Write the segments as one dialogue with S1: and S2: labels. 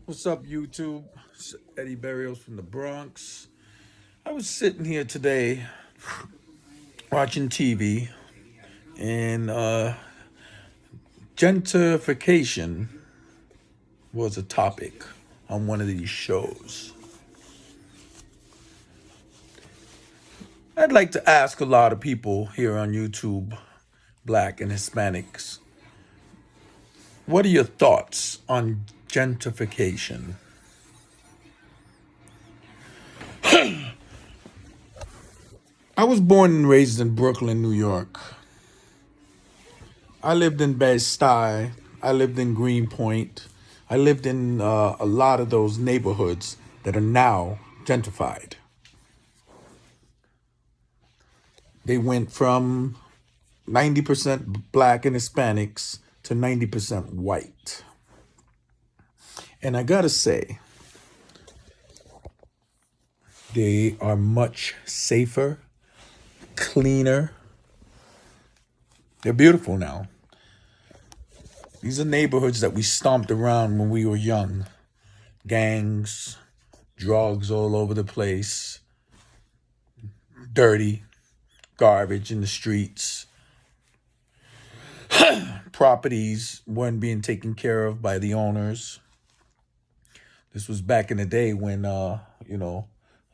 S1: What's up, YouTube? It's Eddie Berrios from the Bronx. I was sitting here today watching TV, and gentrification was a topic on one of these shows. I'd like to ask a lot of people here on YouTube, black and Hispanics, what are your thoughts on gentrification? I was born and raised in Brooklyn, New York. I lived in Bed-Stuy. I lived in Greenpoint. I lived in a lot of those neighborhoods that are now gentrified. They went from 90% black and Hispanics to 90% white. And I gotta say, they are much safer, cleaner. They're beautiful now. These are neighborhoods that we stomped around when we were young. Gangs, drugs all over the place, dirty, garbage in the streets. Properties weren't being taken care of by the owners. This was back in the day when, a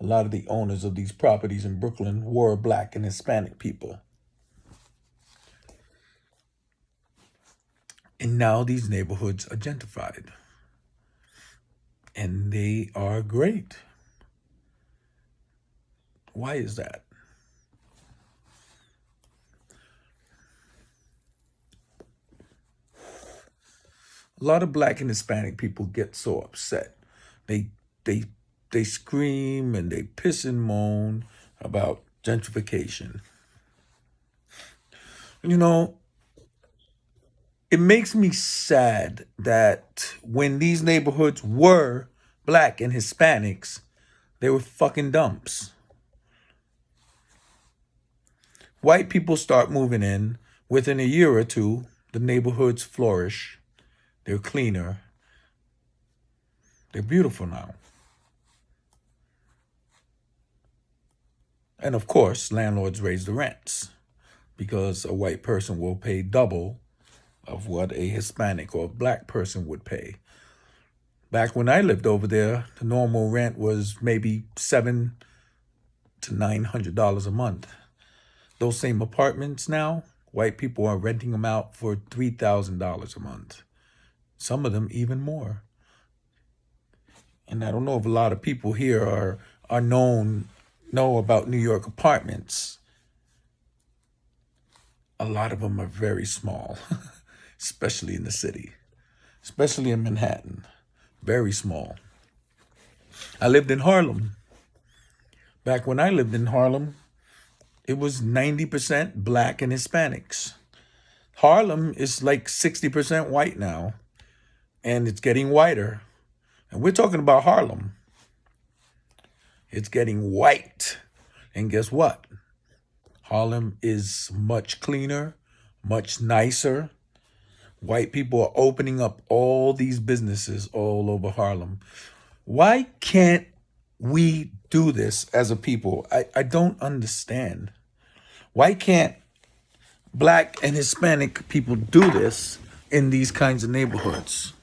S1: lot of the owners of these properties in Brooklyn were black and Hispanic people. And now these neighborhoods are gentrified. And they are great. Why is that? A lot of black and Hispanic people get so upset. They they they scream and they piss and moan about gentrification. You know, it makes me sad that when these neighborhoods were black and Hispanics, they were fucking dumps. White people start moving in. Within a year or two, the neighborhoods flourish. They're cleaner. They're beautiful now. And of course, landlords raise the rents because a white person will pay double of what a Hispanic or black person would pay. Back when I lived over there, the normal rent was maybe $700 to $900 a month. Those same apartments now, white people are renting them out for $3,000 a month. Some of them even more. And I don't know if a lot of people here know about New York apartments. A lot of them are very small, especially in the city, especially in Manhattan. Very small. I lived in Harlem. Back when I lived in Harlem, it was 90% black and Hispanics. Harlem is like 60% white now, and it's getting whiter. And we're talking about Harlem. It's getting white. And guess what? Harlem is much cleaner, much nicer. White people are opening up all these businesses all over Harlem. Why can't we do this as a people? I don't understand. Why can't black and Hispanic people do this in these kinds of neighborhoods?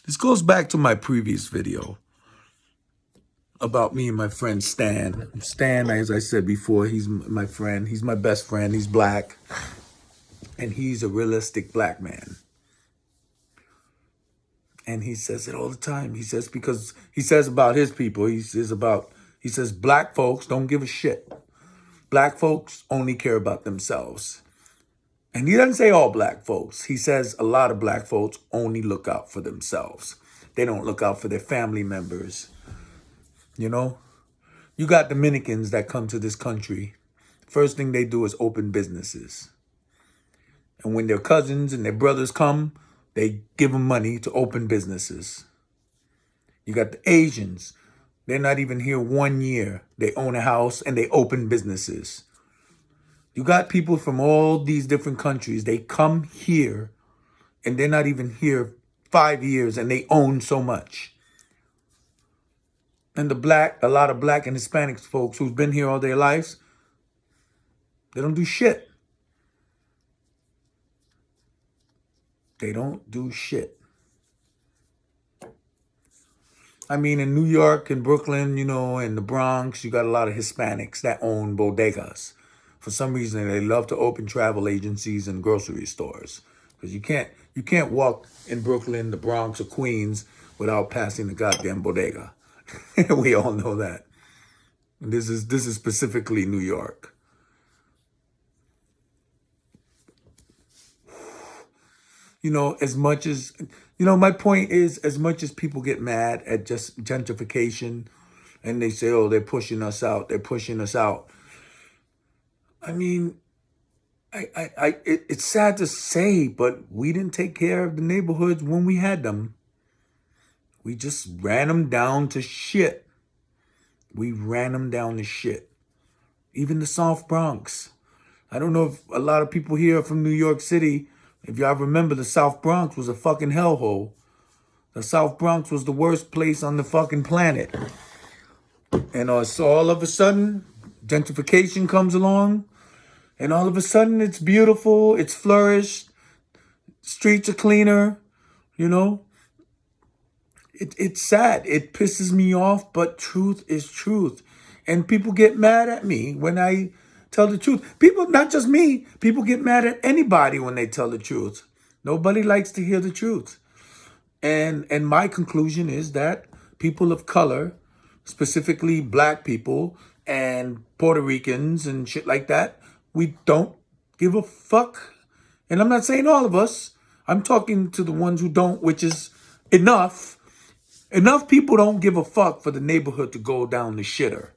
S1: This goes back to my previous video about me and my friend Stan. Stan, as I said before, he's my friend. He's my best friend. He's black. And he's a realistic black man. And he says it all the time. He says, because he says about his people, he says black folks don't give a shit. Black folks only care about themselves. And he doesn't say all black folks. He says a lot of black folks only look out for themselves. They don't look out for their family members. You know, you got Dominicans that come to this country. First thing they do is open businesses. And when their cousins and their brothers come, they give them money to open businesses. You got the Asians. They're not even here 1 year. They own a house and they open businesses. You got people from all these different countries. They come here and they're not even here 5 years and they own so much. And a lot of black and Hispanic folks who've been here all their lives, they don't do shit. They don't do shit. I mean, in New York and Brooklyn, and the Bronx, you got a lot of Hispanics that own bodegas. For some reason, they love to open travel agencies and grocery stores. Because you can't walk in Brooklyn, the Bronx, or Queens without passing the goddamn bodega. We all know that. And this is specifically New York. My point is, as much as people get mad at just gentrification and they say, oh, they're pushing us out, they're pushing us out. I mean, it's sad to say, but we didn't take care of the neighborhoods when we had them. We just ran them down to shit. We ran them down to shit. Even the South Bronx. I don't know if a lot of people here are from New York City. If y'all remember, the South Bronx was a fucking hellhole. The South Bronx was the worst place on the fucking planet. And so all of a sudden, gentrification comes along. And all of a sudden, it's beautiful. It's flourished. Streets are cleaner. It's sad. It pisses me off, but truth is truth. And people get mad at me when I tell the truth. People, not just me, people get mad at anybody when they tell the truth. Nobody likes to hear the truth. And my conclusion is that people of color, specifically black people and Puerto Ricans and shit like that, we don't give a fuck. And I'm not saying all of us. I'm talking to the ones who don't, which is enough. Enough people don't give a fuck for the neighborhood to go down the shitter.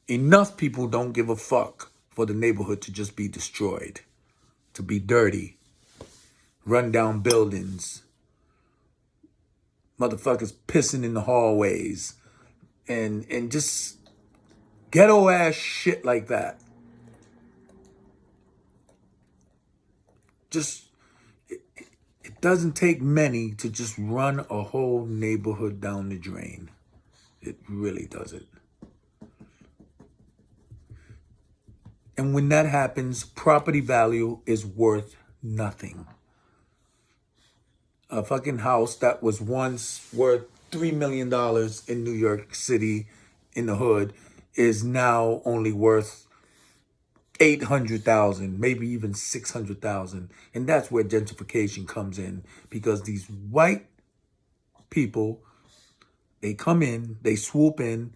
S1: Enough people don't give a fuck for the neighborhood to just be destroyed, to be dirty, run down buildings, motherfuckers pissing in the hallways, and just ghetto ass shit like that. It doesn't take many to just run a whole neighborhood down the drain. It really doesn't. And when that happens, property value is worth nothing. A fucking house that was once worth $3 million in New York City in the hood is now only worth 800,000, maybe even 600,000. And that's where gentrification comes in, because these white people, they come in, they swoop in,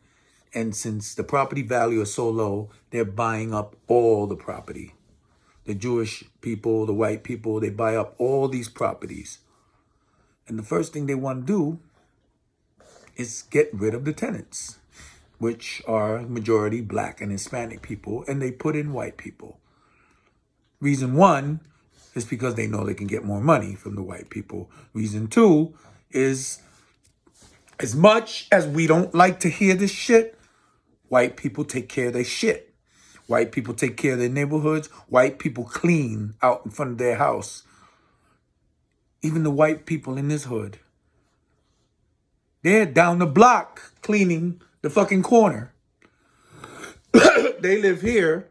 S1: and since the property value is so low, they're buying up all the property. The Jewish people, the white people, they buy up all these properties. And the first thing they want to do is get rid of the tenants, which are majority black and Hispanic people, and they put in white people. Reason one is because they know they can get more money from the white people. Reason two is, as much as we don't like to hear this shit, white people take care of their shit. White people take care of their neighborhoods. White people clean out in front of their house. Even the white people in this hood, they're down the block cleaning the fucking corner. They live here,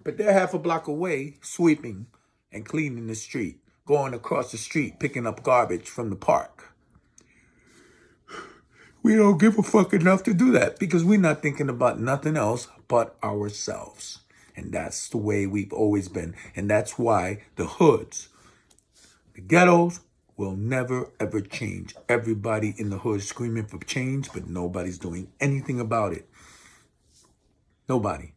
S1: but they're half a block away sweeping and cleaning the street, going across the street, picking up garbage from the park. We don't give a fuck enough to do that because we're not thinking about nothing else but ourselves. And that's the way we've always been. And that's why the hoods, the ghettos, will never, ever change. Everybody in the hood screaming for change, but nobody's doing anything about it. Nobody.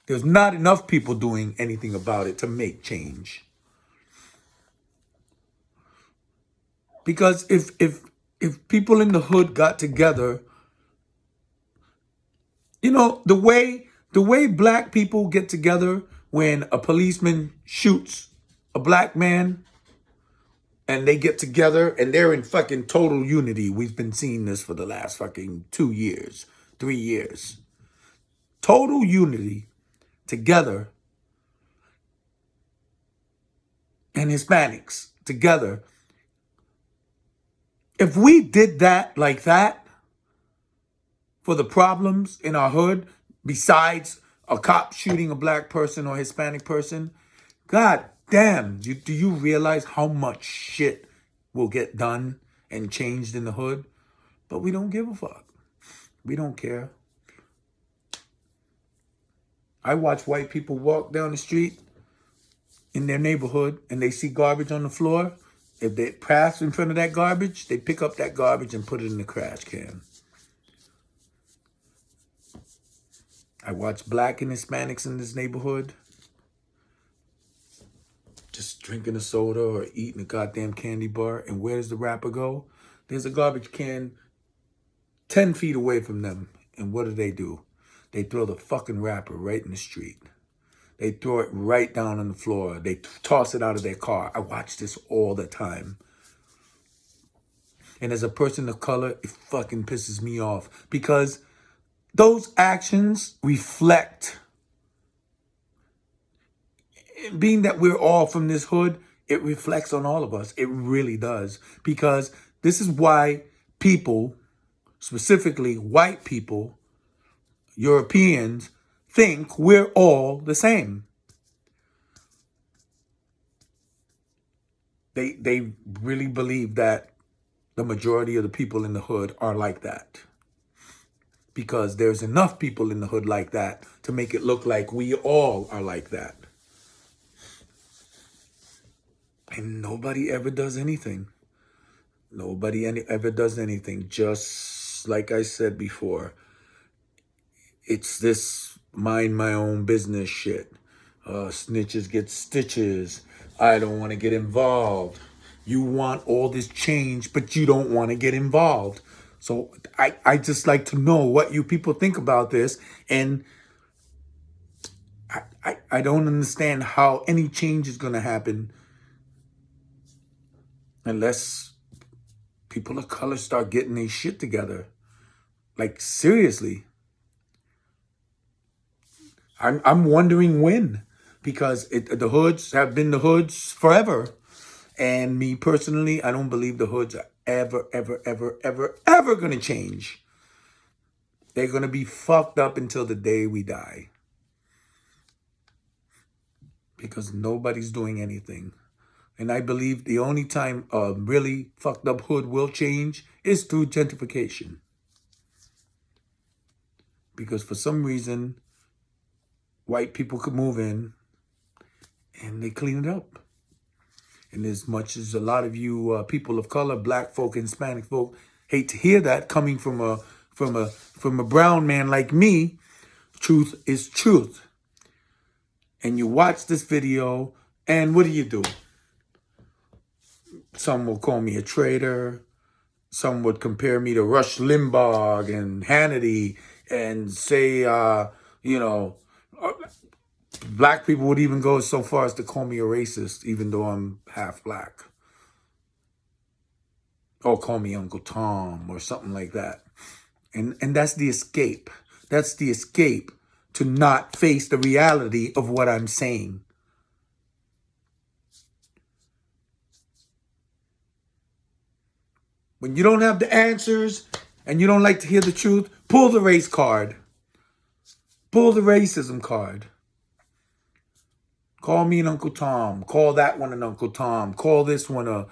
S1: There's not enough people doing anything about it to make change. Because if people in the hood got together, the way black people get together when a policeman shoots a black man and they get together and they're in fucking total unity. We've been seeing this for the last fucking 2 years, 3 years. Total unity together. and Hispanics together, if we did that like that for the problems in our hood, besides a cop shooting a black person or Hispanic person, God damn, do you realize how much shit will get done and changed in the hood? But we don't give a fuck. We don't care. I watch white people walk down the street in their neighborhood and they see garbage on the floor. If they pass in front of that garbage, they pick up that garbage and put it in the trash can. I watch black and Hispanics in this neighborhood just drinking a soda or eating a goddamn candy bar. And where does the wrapper go? There's a garbage can 10 feet away from them. And what do? They throw the fucking wrapper right in the street. They throw it right down on the floor. They toss it out of their car. I watch this all the time. And as a person of color, it fucking pisses me off. Because those actions reflect, being that we're all from this hood, it reflects on all of us. It really does. Because this is why people, specifically white people, Europeans, think we're all the same. They really believe that the majority of the people in the hood are like that. Because there's enough people in the hood like that to make it look like we all are like that. And nobody ever does anything. Nobody ever does anything. Just like I said before, it's this mind my own business shit. Snitches get stitches. I don't want to get involved. You want all this change, but you don't want to get involved. So I just like to know what you people think about this. And I don't understand how any change is going to happen unless people of color start getting their shit together. Like, seriously. I'm wondering when. Because the hoods have been the hoods forever. And me personally, I don't believe the hoods are ever going to change. They're going to be fucked up until the day we die. Because nobody's doing anything. And I believe the only time a really fucked up hood will change is through gentrification. Because for some reason, white people could move in and they clean it up. And as much as a lot of you people of color, black folk, and Hispanic folk, hate to hear that coming from a brown man like me, truth is truth. And you watch this video, and what do? Some will call me a traitor. Some would compare me to Rush Limbaugh and Hannity and say, black people would even go so far as to call me a racist, even though I'm half black. Or call me Uncle Tom or something like that. And that's the escape. That's the escape to not face the reality of what I'm saying. When you don't have the answers and you don't like to hear the truth, pull the race card. Pull the racism card. Call me an Uncle Tom. Call that one an Uncle Tom. Call this one a,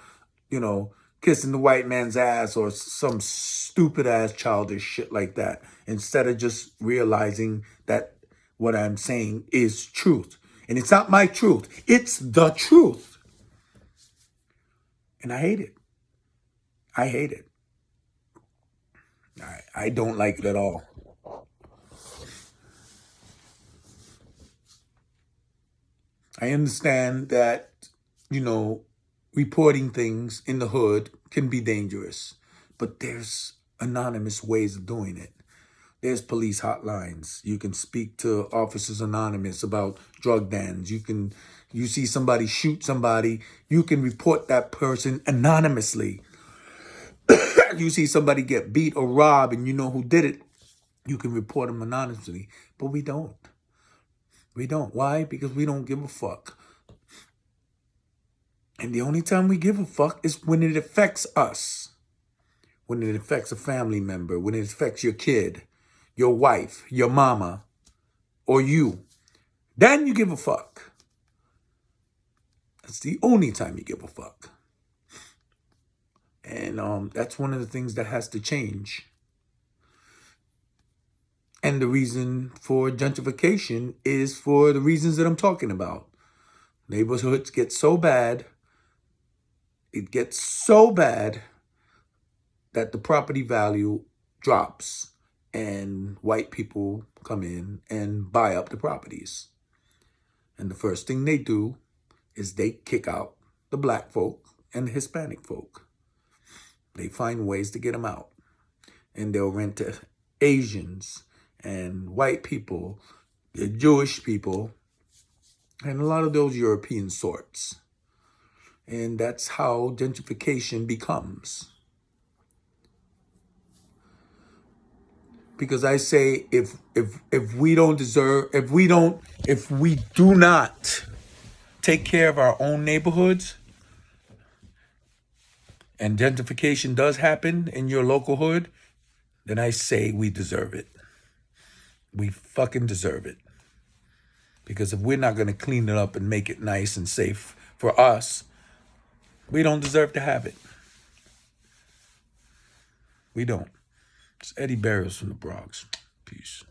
S1: kissing the white man's ass or some stupid ass childish shit like that. Instead of just realizing that what I'm saying is truth. And it's not my truth. It's the truth. And I hate it. I hate it. I don't like it at all. I understand that, reporting things in the hood can be dangerous, but there's anonymous ways of doing it. There's police hotlines. You can speak to Officers Anonymous about drug dens. You see somebody shoot somebody, you can report that person anonymously. You see somebody get beat or robbed and you know who did it, you can report them anonymously. But we don't. We don't. Why? Because we don't give a fuck. And the only time we give a fuck is when it affects us. When it affects a family member, when it affects your kid, your wife, your mama, or you. Then you give a fuck. That's the only time you give a fuck. And that's one of the things that has to change. And the reason for gentrification is for the reasons that I'm talking about. Neighborhoods get so bad, it gets so bad that the property value drops and white people come in and buy up the properties. And the first thing they do is they kick out the black folk and the Hispanic folk. They find ways to get them out. And they'll rent to Asians and white people, the Jewish people, and a lot of those European sorts. And that's how gentrification becomes. Because I say if we do not take care of our own neighborhoods, and gentrification does happen in your local hood, then I say we deserve it. We fucking deserve it. Because if we're not going to clean it up and make it nice and safe for us, we don't deserve to have it. We don't. It's Eddie Berrios from the Bronx. Peace.